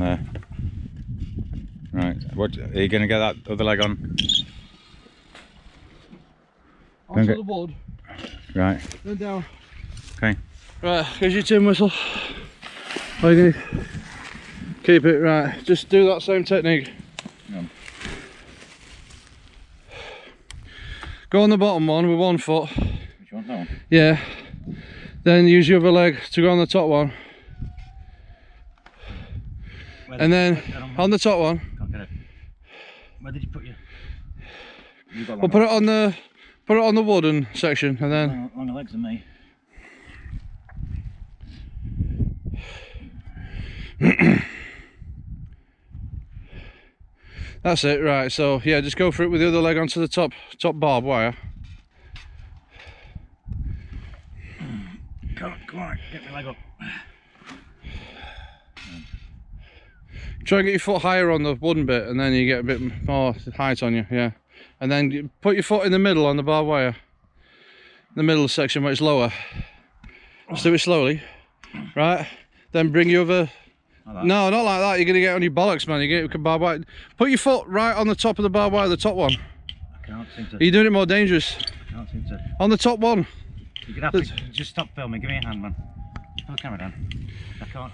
on there. Right, what are you going to get that other leg on? Onto the wood. Right. Then down. Okay. Right, here's your tin whistle. Are you gonna keep it right? Just do that same technique. Yeah. Go on the bottom one with 1 foot. Which one? That one? Yeah. Then use your other leg to go on the top one. And then on the top one. Can't get it. Where did you put your? Well, put it on the wooden section, and then longer legs than me. That's it, right? So yeah, just go for it with the other leg onto the top barbed wire. Come on, get my leg up. Try and get your foot higher on the wooden bit, and then you get a bit more height on you, yeah. And then you put your foot in the middle on the barbed wire. The middle section where it's lower. Just do it slowly, right? Then bring your other. Like no, not like that. You're gonna get on your bollocks, man. You get barbed wire. Put your foot right on the top of the barbed wire, the top one. I can't seem to. Are you doing it more dangerous? I can't seem to. On the top one. You're gonna have to just stop filming. Give me a hand, man. Put the camera down. I can't.